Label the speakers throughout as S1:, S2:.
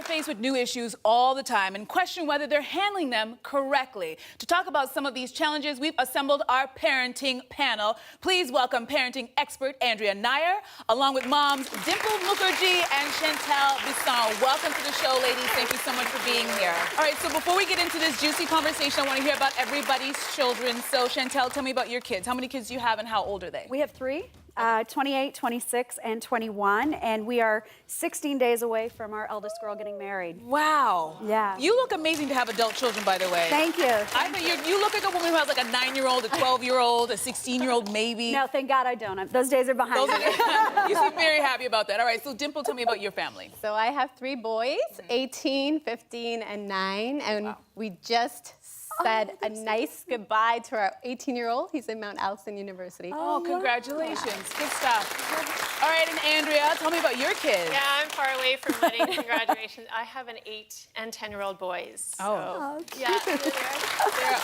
S1: are faced with new issues all the time and question whether they're handling them correctly. To talk about some of these challenges, we've assembled our parenting panel. Please welcome parenting expert Andrea Nair, along with moms Dimple Mukherjee and Chantal Bisson. Welcome to the show, ladies. Thank you so much for being here. All right, so before we get into this juicy conversation, I want to hear about everybody's children. So, Chantal, tell me about your kids. How many kids do you have and how old are they?
S2: We have three. 28, 26, and 21, and we are 16 days away from our eldest girl getting married.
S1: Wow.
S2: Yeah.
S1: You look amazing to have adult children, by the way.
S2: Thank you.
S1: I think you look like a woman who has like a 9-year-old, a 12-year-old, a 16-year-old maybe.
S2: No, thank God I don't. Those days are behind me.
S1: You seem very happy about that. All right, so Dimple, tell me about your family.
S3: So I have 3 boys, 18, 15, and 9, and
S1: Wow.
S3: we just said a nice goodbye to our 18-year-old. He's in Mount Allison University.
S1: Oh, congratulations. Good stuff. All right, and Andrea, tell me about your kids.
S4: Yeah, I'm far away from weddings and graduations. I have an 8 and 10-year-old boys.
S1: Oh.
S4: So, yeah, they're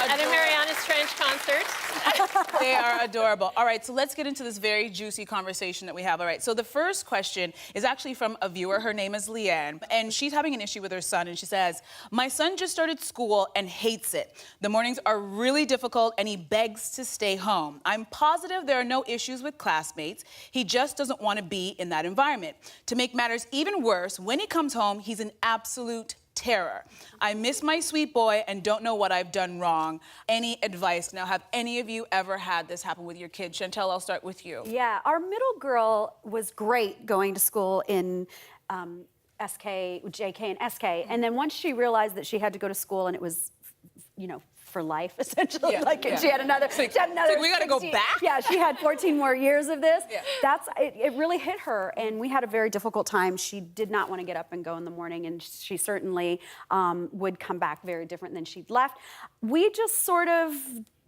S4: at a Mariana's Trench concert.
S1: They are adorable. All right, so let's get into this very juicy conversation that we have. All right, so the first question is actually from a viewer. Her name is Leanne, and she's having an issue with her son, and she says, "My son just started school and hates it. The mornings are really difficult, and he begs to stay home. I'm positive there are no issues with classmates. He just doesn't want to be in that environment. To make matters even worse, when he comes home, he's an absolute terror. I miss my sweet boy and don't know what I've done wrong. Any advice?" Now, have any of you ever had this happen with your kids? Chantal, I'll start with you.
S2: Yeah, our middle girl was great going to school in SK, JK, and SK. And then once she realized that she had to go to school and it was, you know, for life, essentially.
S1: Yeah,
S2: Like,
S1: yeah.
S2: she had another,
S1: It's like, we gotta go
S2: 16
S1: back?
S2: Yeah, she had 14 more years of this.
S1: Yeah.
S2: It really hit her, and we had a very difficult time. She did not want to get up and go in the morning, and she certainly would come back very different than she'd left. We just sort of,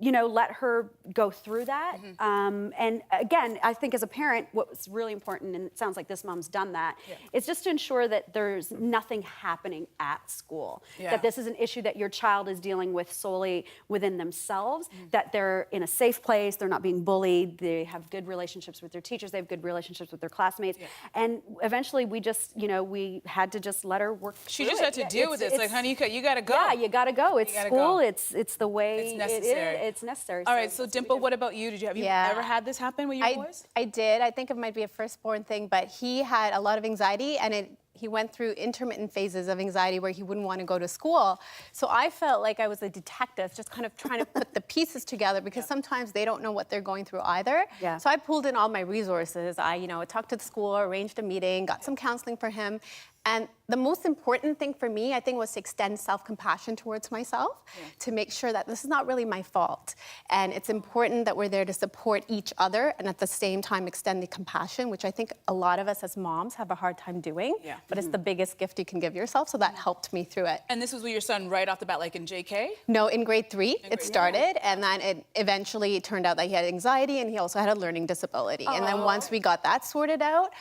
S2: you know, let her go through that. And again, I think as a parent, what's really important, and it sounds like this mom's done that, is just to ensure that there's nothing happening at school.
S1: Yeah.
S2: That this is an issue that your child is dealing with solely within themselves, that they're in a safe place, they're not being bullied, they have good relationships with their teachers, they have good relationships with their classmates. And eventually we just, you know, we had to just let her work
S1: She
S2: through
S1: just
S2: it.
S1: had to deal with this. Like, honey, you gotta go.
S2: Yeah, you gotta go. It's
S1: gotta
S2: school,
S1: go.
S2: it's the way
S1: It's necessary.
S2: it's necessary.
S1: All right, so Dimple, what about you? Have you
S3: Yeah.
S1: ever had this happen with your boys?
S3: I did. I think it might be a firstborn thing, but he had a lot of anxiety, and he went through intermittent phases of anxiety where he wouldn't want to go to school. So I felt like I was a detective, just kind of trying to put the pieces together, because sometimes they don't know what they're going through either.
S2: Yeah.
S3: So I pulled in all my resources. I talked to the school, arranged a meeting, got some counseling for him. And the most important thing for me, I think, was to extend self-compassion towards myself, to make sure that this is not really my fault. And it's important that we're there to support each other and at the same time extend the compassion, which I think a lot of us as moms have a hard time doing.
S1: Yeah.
S3: But it's the biggest gift you can give yourself, so that helped me through it.
S1: And this was with your son right off the bat, like in JK?
S3: No, in grade 3, it
S1: grade
S3: started, and then it eventually turned out that he had anxiety and he also had a learning disability. And then once we got that sorted out,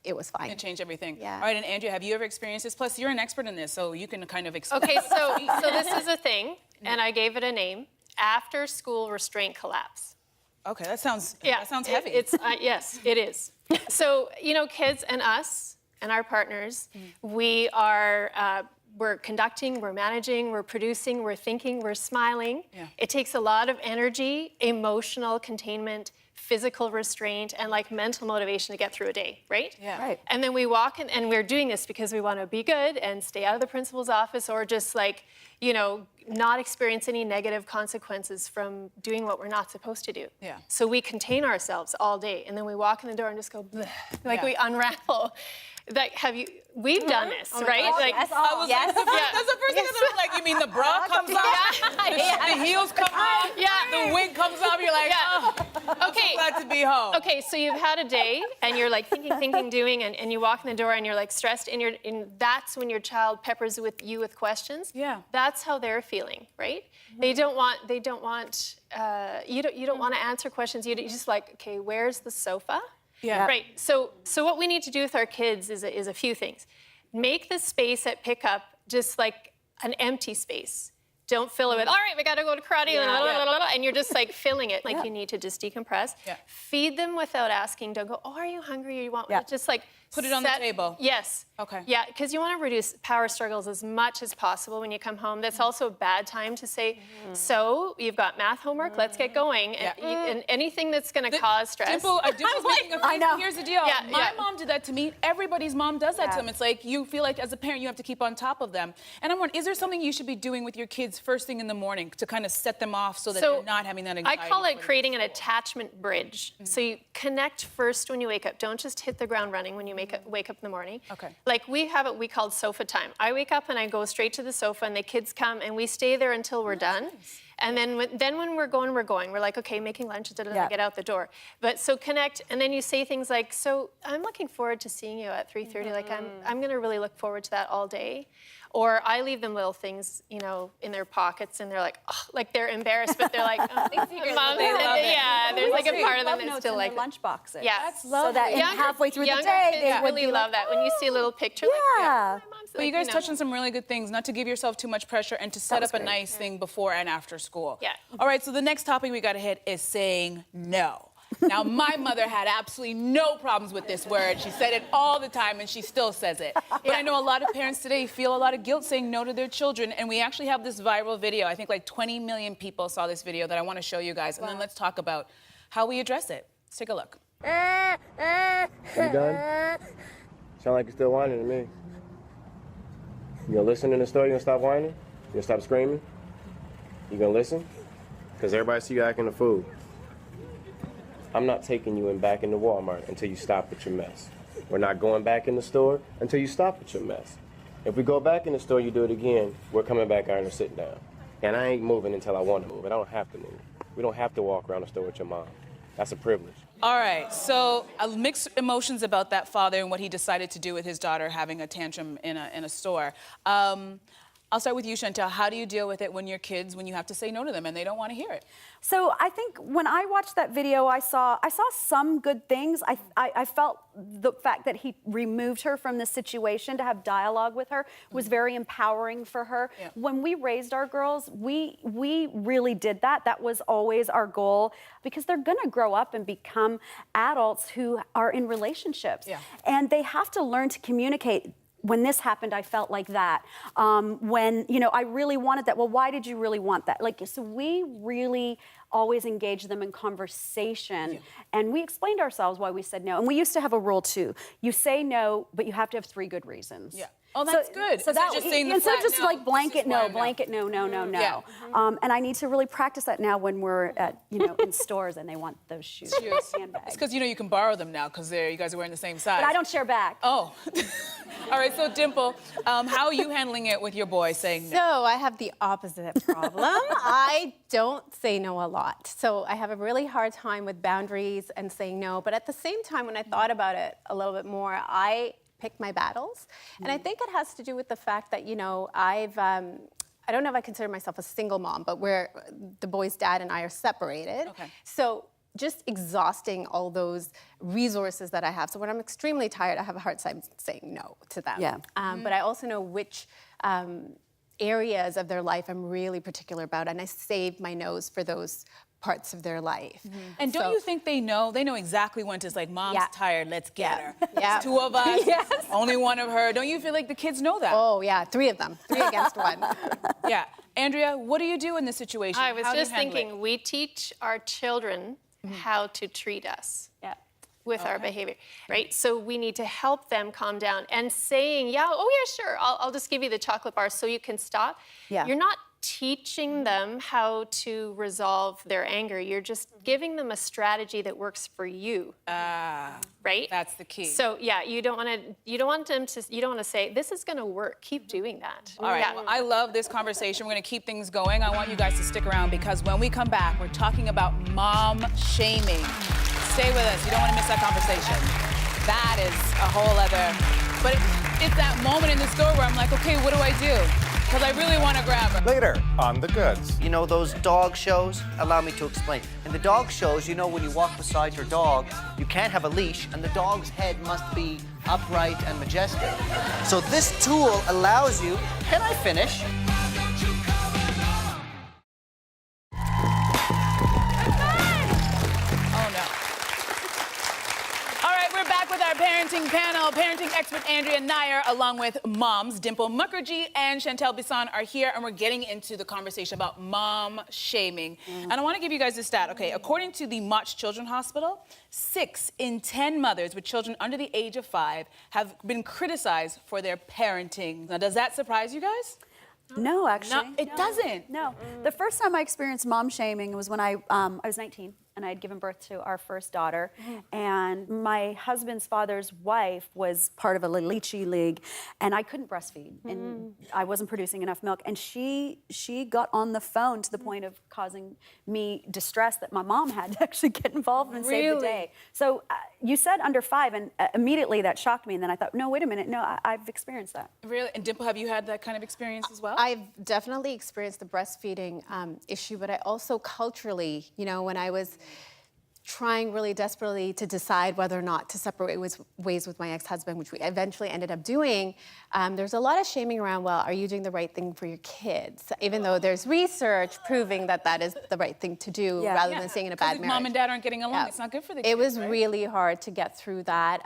S3: it was fine.
S1: It changed everything.
S3: Yeah.
S1: All right, and Andrea, have you ever experienced this? Plus, you're an expert in this, so you can kind of explain.
S4: Okay, so this is a thing, and I gave it a name: after school restraint collapse.
S1: Okay, that sounds
S4: Yeah,
S1: heavy.
S4: Yes, it is. So, you know, kids and us and our partners, we are, we're conducting, we're managing, we're producing, we're thinking, we're smiling.
S1: Yeah.
S4: It takes a lot of energy, emotional containment, physical restraint, and like mental motivation to get through a day, right?
S1: Yeah.
S2: Right.
S4: And then we walk in, and we're doing this because we want to be good and stay out of the principal's office, or just like, you know, not experience any negative consequences from doing what we're not supposed to do.
S1: Yeah.
S4: So we contain ourselves all day, and then we walk in the door and just go, bleh, like
S1: Yeah.
S4: we unravel. Like, we've done this, right?
S2: gosh,
S4: Like,
S2: yes.
S1: I was like, that's the first thing I thought. Like, you mean the bra comes off, the heels come off, the wig comes off. You're like, oh, I'm so glad to be home.
S4: Okay, so you've had a day, and you're like thinking, doing, and you walk in the door, and you're like stressed, and that's when your child peppers you with questions.
S1: Yeah.
S4: That's how they're feeling, right? They don't want. You don't want to answer questions. You're just like, okay, where's the sofa?
S1: Yeah.
S4: Right. So what we need to do with our kids is a few things. Make the space at pickup just like an empty space. Don't fill it with, all right, we got to go to karate, and you're just like filling it. Like you need to just decompress.
S1: Yeah.
S4: Feed them without asking. Don't go, oh, are you hungry? Or you want just like
S1: Put it on the table.
S4: Yes.
S1: Okay.
S4: Yeah, because you want to reduce power struggles as much as possible when you come home. That's also a bad time to say, so you've got math homework, let's get going. And anything that's going to cause stress.
S1: Dimple's making a face.
S2: I know.
S1: Here's the deal.
S4: Yeah,
S1: My
S4: yeah.
S1: mom did that to me. Everybody's mom does that to them. It's like you feel like as a parent you have to keep on top of them. And I'm wondering, is there something you should be doing with your kids first thing in the morning to kind of set them off so that they're not having that anxiety?
S4: I call it
S1: before they
S4: creating
S1: go
S4: an
S1: to school?
S4: attachment bridge. So you connect first when you wake up. Don't just hit the ground running when you wake up in the morning.
S1: Okay.
S4: Like we have what we call sofa time. I wake up and I go straight to the sofa and the kids come and we stay there until we're done. And then when we're going, we're going. We're like, okay, making lunch, get out the door. But so connect, and then you say things like, so I'm looking forward to seeing you at 3:30. Like I'm gonna really look forward to that all day. Or I leave them little things, you know, in their pockets, and they're like, oh, like they're embarrassed, but they're like, Mom,
S1: they love it.
S4: yeah. There's like a part of them
S2: Love
S4: that's
S2: notes
S4: still
S2: in
S4: like
S2: their lunch boxes.
S4: Yeah.
S1: That's
S2: So
S1: lovely.
S2: that halfway through the
S4: younger
S2: day,
S4: kids
S2: they would
S4: really
S2: be
S4: love
S2: like,
S4: that when you see a little picture. Like,
S2: Yeah.
S4: my mom's
S1: But you
S4: like,
S1: guys
S4: know.
S1: touched on some really good things, not to give yourself too much pressure and to set
S2: was
S1: up a
S2: great.
S1: nice thing before and after school.
S4: Yeah.
S1: All right, so the next topic we got to hit is saying no. Now, my mother had absolutely no problems with this word. She said it all the time, and she still says it. But I know a lot of parents today feel a lot of guilt saying no to their children, and we actually have this viral video. I think like 20 million people saw this video that I want to show you guys, and then let's talk about how we address it. Let's take a look.
S5: You done? Sound like you're still whining to me. You gonna listen in the store? You gonna stop whining? You gonna stop screaming? You gonna listen? Because everybody see you acting a fool. I'm not taking you back into Walmart until you stop with your mess. We're not going back in the store until you stop with your mess. If we go back in the store, you do it again, we're coming back out and sitting down. And I ain't moving until I want to move. I don't have to move. We don't have to walk around the store with your mom. That's a privilege.
S1: All right, so mixed emotions about that father and what he decided to do with his daughter having a tantrum in a store. I'll start with you, Chantel. How do you deal with it when your kids, when you have to say no to them and they don't want to hear it?
S2: So I think when I watched that video, I saw some good things. I felt the fact that he removed her from the situation to have dialogue with her was very empowering for her.
S1: Yeah.
S2: When we raised our girls, we really did that. That was always our goal because they're gonna grow up and become adults who are in relationships.
S1: Yeah.
S2: And they have to learn to communicate. When this happened, I felt like that. When, I really wanted that. Well, why did you really want that? So we really always engaged them in conversation. And we explained ourselves why we said no. And we used to have a rule too. You say no, but you have to have 3 good reasons.
S1: Yeah. Oh, that's good.
S2: So
S1: Instead of just saying the
S2: instead of
S1: flat
S2: just
S1: no,
S2: like blanket
S1: it's just why
S2: blanket no, no, no, no.
S1: Yeah.
S2: And I need to really practice that now when we're at, in stores and they want those shoes.
S1: It's
S2: Handbags.
S1: because you can borrow them now because you guys are wearing the same size.
S2: But I don't share back.
S1: Oh. All right, so Dimple, how are you handling it with your boy saying no?
S3: So I have the opposite problem. I don't say no a lot. So I have a really hard time with boundaries and saying no. But at the same time, when I thought about it a little bit more, I pick my battles. And I think it has to do with the fact that, I don't know if I consider myself a single mom, but where the boy's dad and I are separated.
S1: Okay.
S3: So just exhausting all those resources that I have. So when I'm extremely tired, I have a hard time saying no to them.
S2: Yeah.
S3: But I also know which areas of their life I'm really particular about, and I save my no's for those parts of their life.
S1: And don't you think they know exactly when to like, Mom's
S3: Yeah.
S1: tired, let's get her.
S3: Yeah.
S1: It's 2 of us,
S3: Yes.
S1: only one of her. Don't you feel like the kids know that?
S3: Oh yeah, 3 of them, 3 against 1.
S1: Yeah. Andrea, what do you do in this situation?
S4: I was
S1: How do you
S4: just
S1: handle it?
S4: thinking, we teach our children how to treat us.
S2: Yeah.
S4: With our behavior, right? So we need to help them calm down and saying, sure, I'll just give you the chocolate bar so you can stop.
S2: Yeah.
S4: You're not teaching them how to resolve their anger. You're just giving them a strategy that works for you. Right?
S1: That's the key.
S4: So you don't want to say, this is gonna work, keep doing that.
S1: All right,
S4: Yeah.
S1: well, I love this conversation. We're gonna keep things going. I want you guys to stick around because when we come back, we're talking about mom shaming. Stay with us, you don't wanna miss that conversation. That is a whole other, but it's that moment in the store where I'm like, okay, what do I do? Because I really wanna grab her.
S6: Later on The Goods.
S7: You know those dog shows? Allow me to explain. In the dog shows, when you walk beside your dog, you can't have a leash, and the dog's head must be upright and majestic. So this tool allows you, can I finish?
S1: back with our parenting panel. Parenting expert Andrea Nair, along with moms Dimple Mukherjee and Chantel Bisson are here, and we're getting into the conversation about mom shaming. And I want to give you guys a stat. Okay, according to the Mott Children's Hospital, 6 in 10 mothers with children under the age of 5 have been criticized for their parenting. Now, does that surprise you guys?
S2: No, actually.
S1: No, it doesn't.
S2: No. The first time I experienced mom shaming was when I was 19 and I had given birth to our first daughter. And my husband's father's wife was part of a La Leche League, and I couldn't breastfeed, and I wasn't producing enough milk. And she got on the phone to the point of causing me distress that my mom had to actually get involved and save the day. So you said under 5, and immediately that shocked me. And then I thought, no, wait a minute, no, I've experienced that.
S1: Really? And Dimple, have you had that kind of experience as well?
S3: I've definitely experienced the breastfeeding issue, but I also culturally, you know, when I was trying really desperately to decide whether or not to separate ways with my ex-husband, which we eventually ended up doing, there's a lot of shaming around, well, are you doing the right thing for your kids? Even though there's research proving that that is the right thing to do rather than staying in a bad
S1: if
S3: marriage.
S1: mom and dad aren't getting along, it's not good for the kids,
S3: It was
S1: right?
S3: really hard to get through that,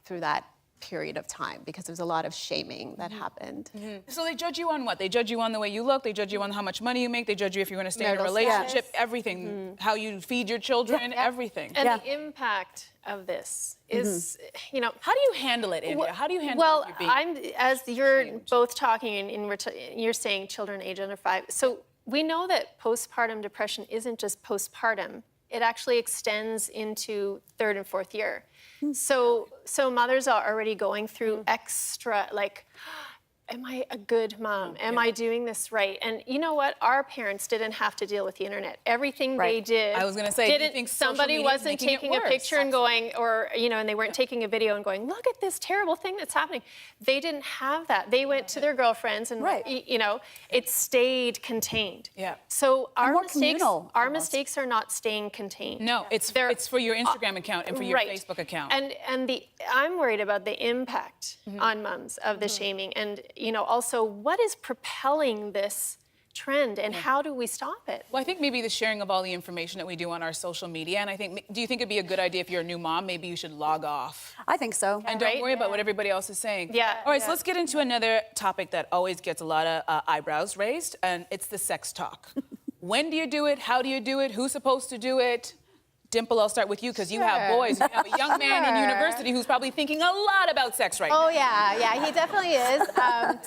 S3: through that period of time, because there was a lot of shaming that happened.
S1: So they judge you on what? They judge you on the way you look, they judge you on how much money you make, they judge you if you're gonna stay in a
S3: Marital
S1: relationship,
S3: status.
S1: everything. How you feed your children, everything.
S4: And the impact of this is, you know,
S1: How do you handle it, Andrea? How do you handle
S4: well,
S1: it with your baby?
S4: as you're both talking and you're saying children age under 5. So we know that postpartum depression isn't just postpartum. It actually extends into 3rd and 4th year. So mothers are already going through extra, like, am I a good mom? Am I doing this right? And you know what? Our parents didn't have to deal with the internet. Everything they did.
S1: I was gonna say, do you
S4: didn't,
S1: think social
S4: somebody
S1: media is
S4: wasn't
S1: making it
S4: taking a
S1: worse?
S4: picture and going, or, you know, and they weren't taking a video and going, look at this terrible thing that's happening. They didn't have that. They went to their girlfriends and, you know, it stayed contained.
S1: Yeah.
S4: So our
S2: more
S4: mistakes,
S2: communal,
S4: our
S2: almost.
S4: mistakes are not staying contained.
S1: No, it's for your Instagram account and for your Facebook account.
S4: And I'm worried about the impact on moms of the shaming, and you know, also what is propelling this trend, and how do we stop it?
S1: Well, I think maybe the sharing of all the information that we do on our social media, and I think, do you think it'd be a good idea if you're a new mom, maybe you should log off?
S2: I think so.
S1: And don't worry about what everybody else is saying.
S4: Yeah.
S1: All right, so let's get into another topic that always gets a lot of eyebrows raised, and it's the sex talk. When do you do it? How do you do it? Who's supposed to do it? Dimple, I'll start with you because you have boys. You have a young man in university who's probably thinking a lot about sex right now.
S3: Oh yeah, he definitely is.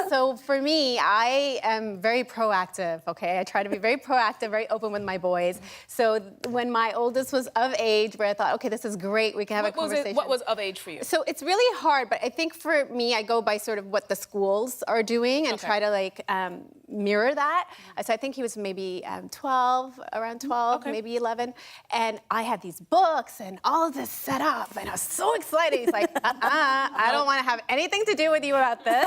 S3: So for me, I am very proactive, okay? I try to be very proactive, very open with my boys. So when my oldest was of age, where I thought, okay, this is great, we can have a conversation.
S1: What was of age for you?
S3: So it's really hard, but I think for me, I go by sort of what the schools are doing and try to like mirror that. So I think he was maybe 12, around 12, maybe 11. And I had these books and all of this set up, and I was so excited. He's like, I don't want to have anything to do with you about this.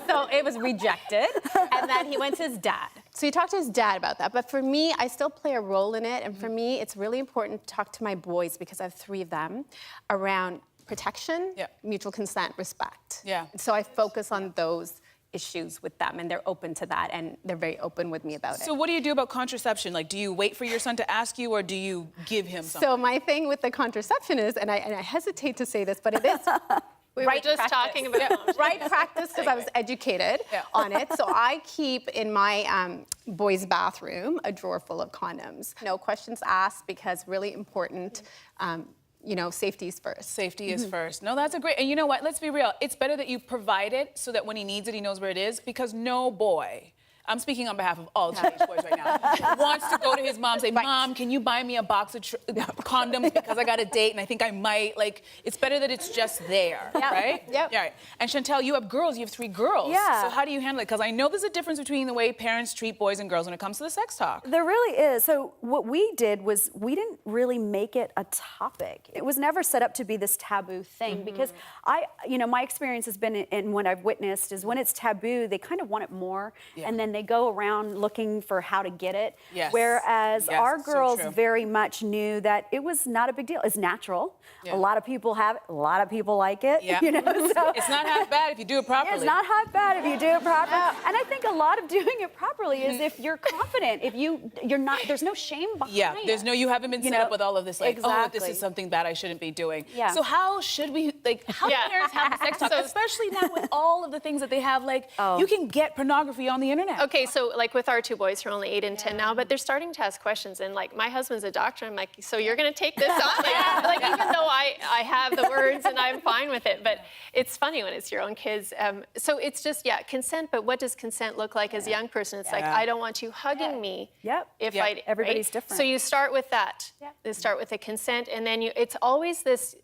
S3: So it was rejected. And then he went to his dad. So he talked to his dad about that. But for me, I still play a role in it. And for me, it's really important to talk to my boys, because I have 3 of them, around protection, mutual consent, respect. So I focus on those issues with them, and they're open to that, and they're very open with me about it.
S1: So what do you do about contraception? Like, do you wait for your son to ask you, or do you give him something?
S3: So my thing with the contraception is, and I hesitate to say this, but it is
S4: We were just talking about
S3: right practice, because I was educated on it. So I keep in my boys' bathroom a drawer full of condoms. No questions asked, because really important. You know, safety is first.
S1: Safety is first. No, that's a great, and you know what? Let's be real. It's better that you provide it so that when he needs it, he knows where it is, because no boy, I'm speaking on behalf of all teenage boys right now, wants to go to his mom and say, Mom, can you buy me a box of condoms because I got a date and I think I might? Like, it's better that it's just there, right?
S3: Yep.
S1: Yeah. Right. And Chantel, you have girls. You have 3 girls.
S2: Yeah.
S1: So how do you handle it? Because I know there's a difference between the way parents treat boys and girls when it comes to the sex talk.
S2: There really is. So what we did was we didn't really make it a topic. It was never set up to be this taboo thing, because my experience has been, and what I've witnessed is when it's taboo, they kind of want it more, and then they go around looking for how to get it.
S1: Yes.
S2: Whereas
S1: Yes,
S2: our
S1: so
S2: girls
S1: true.
S2: very much knew that it was not a big deal. It's natural.
S1: Yeah.
S2: A lot of people have it. A lot of people like it.
S1: Yeah.
S2: You know, so
S1: It's not half bad if you do it properly.
S2: it's not half bad if you do it properly. And I think a lot of doing it properly is if you're confident, if you're not, there's no shame behind
S1: Yeah,
S2: it.
S1: there's no, you haven't been
S2: You
S1: set
S2: know,
S1: up with all of this, like, oh, this
S2: exactly.
S1: is something bad I shouldn't be doing.
S2: Yeah.
S1: So how should we, like, how
S4: Yeah.
S1: do parents have the sex talk, especially now with all of the things that they have, like,
S2: Oh.
S1: you can get pornography on the internet.
S4: Okay, so like with our two boys who are only 8 and 10 now, but they're starting to ask questions. And like my husband's a doctor. I'm like, so you're going to take this on? Like even though I have the words and I'm fine with it, but it's funny when it's your own kids. So it's just, yeah, consent. But what does consent look like as a young person? It's like,
S1: Yeah.
S4: I don't want you hugging me.
S2: Yep.
S4: If
S1: Yeah.
S4: I,
S2: Everybody's
S4: right?
S2: different.
S4: So you start with that.
S2: Yeah.
S4: You start with the consent, and then it's always this.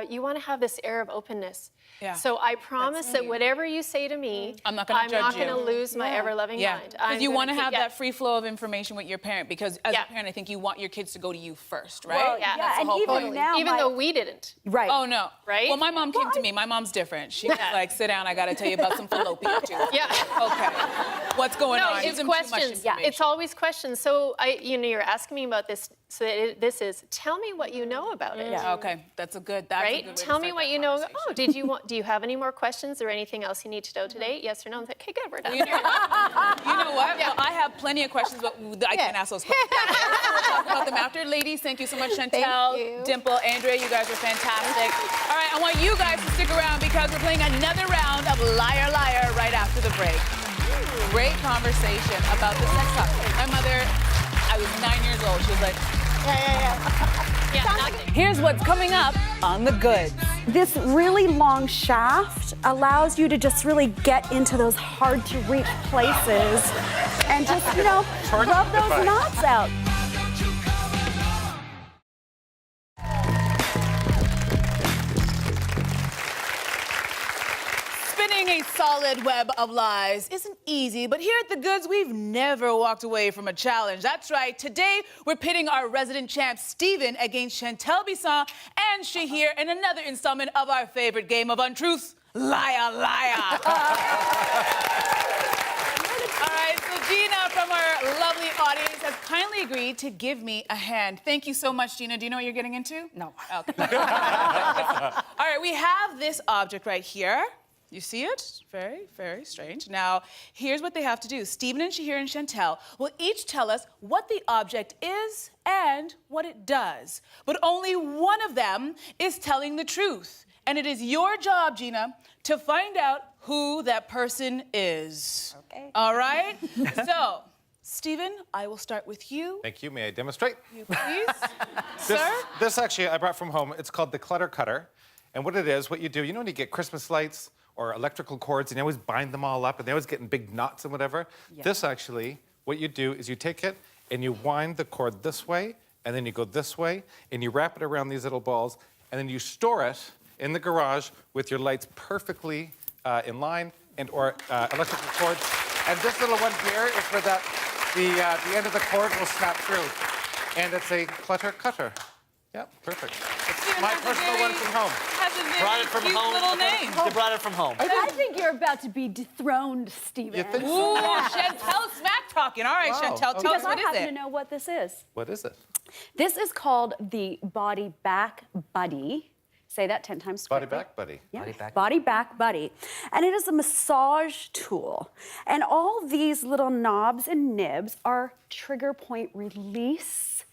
S4: You want to have this air of openness.
S1: Yeah.
S4: So I promise that whatever you say to me,
S1: I'm not gonna judge you.
S4: going to lose my ever-loving
S1: Yeah,
S4: mind.
S1: because you
S4: I'm
S1: want to
S4: gonna
S1: have
S4: keep-
S1: that free flow of information with your parent, because as
S4: Yeah.
S1: a parent, I think you want your kids to go to you first, right?
S2: Well,
S4: Yeah,
S2: yeah,
S4: that's the
S2: and
S1: whole
S2: even
S1: point.
S2: now,
S4: even
S2: my-
S4: though we didn't.
S2: right.
S1: Oh, no.
S4: Right?
S1: Well, my mom came to me. My mom's different. She was like, sit down, I got to tell you about some fallopian tubes.
S4: Yeah.
S1: Okay. What's going on?
S4: No,
S1: Gives
S4: it's
S1: them too much
S4: questions.
S1: information.
S4: It's always questions. So you're asking me about this. So this is, tell me what you know about it.
S2: Yeah.
S1: Okay, that's a good, that's a
S4: Right?
S1: good way to
S4: Tell me
S1: start
S4: what
S1: that
S4: you know.
S1: conversation.
S4: Oh, do you have any more questions or anything else you need to know today? Yes or no? I'm like, okay, good, we're done.
S1: You know what? Well, I have plenty of questions, but I can't ask those questions. We'll talk about them after. Ladies, thank you so much, Chantel,
S3: you.
S1: Dimple, Andrea. You guys were fantastic. All right, I want you guys to stick around because we're playing another round of Liar Liar right after the break. Great conversation about the sex talk. My mother, I was 9 years old. She was like,
S4: Yeah, nothing.
S1: here's what's coming up on The Goods.
S2: This really long shaft allows you to just really get into those hard to reach places and just, rub those knots out.
S1: Spinning a solid web of lies isn't easy, but here at The Goods, we've never walked away from a challenge. That's right. Today, we're pitting our resident champ, Steven, against Chantel Bisson and Shahir in another installment of our favorite game of untruths, Liar Liar. All right, so Gina from our lovely audience has kindly agreed to give me a hand. Thank you so much, Gina. Do you know what you're getting into?
S2: No.
S1: Okay. All right, we have this object right here. You see it? Very, very strange. Now, here's what they have to do. Stephen and Shahir and Chantel will each tell us what the object is and what it does. But only one of them is telling the truth. And it is your job, Gina, to find out who that person is.
S2: Okay.
S1: All right? So, Stephen, I will start with you.
S6: Thank you. May I demonstrate?
S1: You please.
S6: This,
S1: Sir?
S6: this actually I brought from home. It's called the Clutter Cutter. And what it is, what you do, when you get Christmas lights or electrical cords and you always bind them all up and they always get in big knots and whatever. This actually, what you do is you take it and you wind the cord this way and then you go this way and you wrap it around these little balls and then you store it in the garage with your lights perfectly in line and or electrical cords. And this little one here is for that the end of the cord will snap through. And it's a clutter cutter. Yeah, perfect. It's my
S1: has a
S6: personal
S1: very-
S6: one from home.
S1: Has a very
S7: Brought it from
S1: cute
S7: home.
S1: little name.
S7: They brought it from home.
S2: I think you're about to be dethroned, Steven.
S6: You think so?
S1: Ooh, Chantel smack talking. All right,
S6: Wow,
S1: Chantel, tell
S2: Because
S1: us
S2: I
S1: what is
S2: happen
S1: it?
S2: to know what this is.
S6: What is it?
S2: This is called the Body Back Buddy. Say that 10 times
S6: Body
S2: quickly.
S6: Back Buddy.
S2: Yeah.
S7: Body Back
S2: Body Back Buddy. And it is a massage tool. And all these little knobs and nibs are trigger point release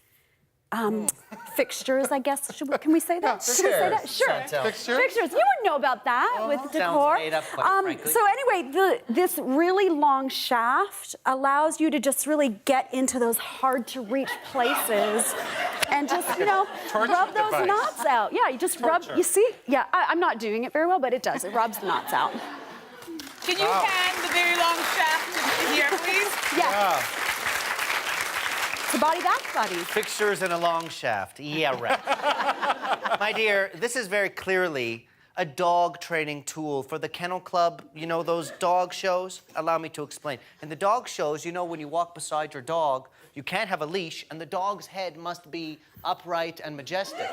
S2: fixtures, I guess. Can we say that? Should we say that? Sure.
S7: Chantel.
S6: Fixture?
S2: Fixtures. You wouldn't know about that with decor.
S7: made up, quite frankly.
S2: So anyway, this really long shaft allows you to just really get into those hard to reach places and just,
S6: Torture
S2: rub those
S6: device.
S2: knots out. Yeah, you just rub,
S6: Torture.
S2: you see? Yeah, I'm not doing it very well, but it does. It rubs the knots out.
S1: Can you hand the very long shaft to here, please?
S2: Yeah. It's a Body Back Buddy.
S7: Fixtures and a long shaft. Yeah, right. My dear, this is very clearly a dog training tool for the Kennel Club. You know those dog shows? Allow me to explain. In the dog shows, when you walk beside your dog, you can't have a leash, and the dog's head must be upright and majestic.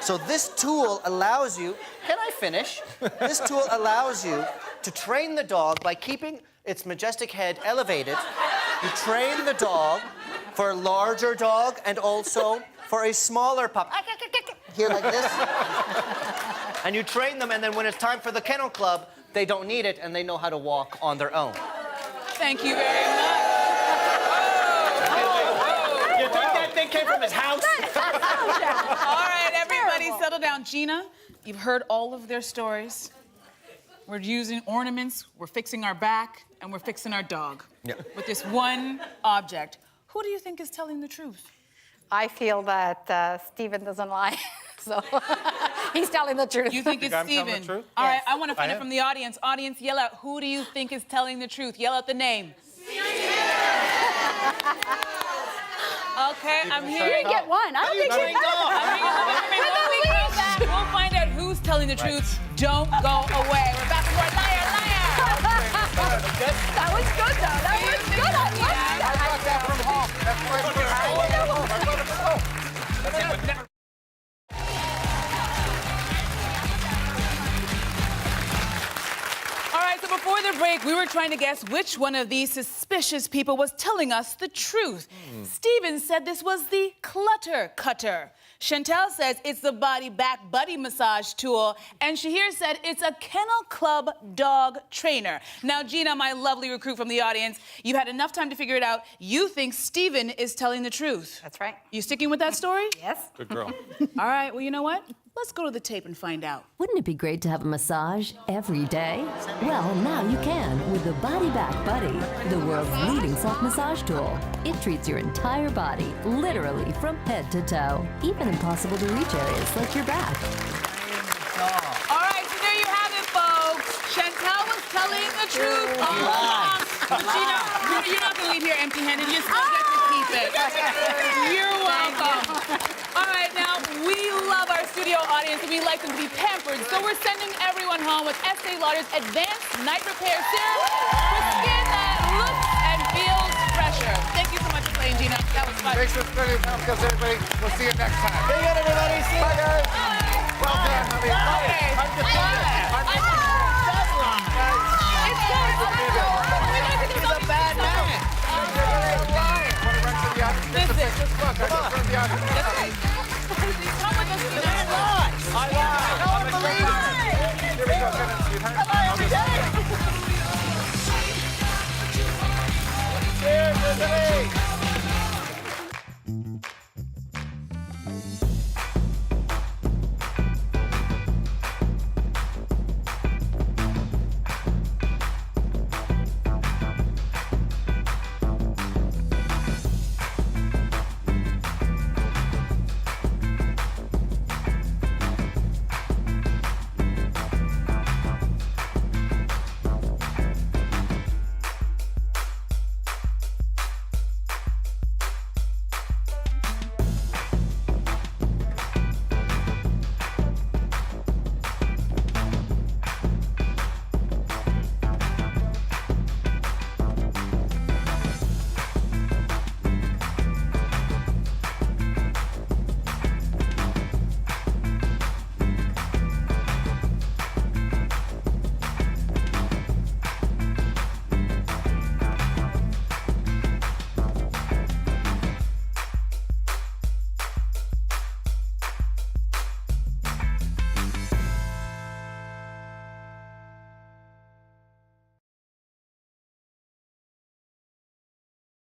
S7: So this tool allows you, can I finish? This tool allows you to train the dog by keeping its majestic head elevated You train the dog for a larger dog and also for a smaller pup. Here like this. And you train them, and then when it's time for the kennel club, they don't need it and they know how to walk on their own.
S1: Thank you very much.
S7: You think that thing came from his house?
S1: All right, everybody, settle down. Gina, you've heard all of their stories. We're using ornaments, we're fixing our back, and we're fixing our dog.
S7: Yeah.
S1: With this one object. Who do you think is telling the truth?
S8: I feel that Stephen doesn't lie, so he's telling the truth.
S1: You think it's
S6: I'm telling the
S1: Steven?
S6: truth?
S1: All right, I want to find
S6: I
S1: it
S6: am.
S1: from the audience. Audience, yell out, who do you think is telling the truth? Yell out the name. Okay, I'm
S2: You
S1: hearing.
S2: didn't get one. I don't think you got
S1: We'll find out who's telling the truth. Don't go away. We're back with more Liar, Liar.
S2: That was good, though. That was good. I liked that.
S6: I got that from home. That's where I put it.
S1: All right, so before the break, we were trying to guess which one of these suspicious people was telling us the truth. Steven said this was the clutter cutter. Chantel says it's the body back buddy massage tool. And Shahir said it's a kennel club dog trainer. Now, Gina, my lovely recruit from the audience, you've had enough time to figure it out. You think Steven is telling the truth.
S8: That's right.
S1: You sticking with that story?
S8: Yes.
S6: Good girl.
S1: All right, well, you know what? Let's go to the tape and find out.
S9: Wouldn't it be great to have a massage every day? Well, now you can with the Body Back Buddy, the world's leading self-massage tool. It treats your entire body, literally from head to toe, even impossible to reach areas like your back.
S1: All right, so there you have it, folks. Chantel was telling the truth all along. But Gina, you're not going to leave here empty-handed. You still get to keep it. You're welcome. All right, now, we love our studio audience and we like them to be pampered, so we're sending everyone home with Estee Lauder's Advanced Night Repair Serum for skin that looks and feels fresher. Thank you so much for playing, Gina. That was fun.
S6: Thanks for spending time with us, everybody. We'll see you next time.
S7: Very good, everybody. See you.
S6: Bye, guys. Well done, honey.
S1: Okay.
S7: He's a bad man.
S6: Want to run to the audience?
S1: Listen.
S6: Look, I just run the audience.
S1: That's right.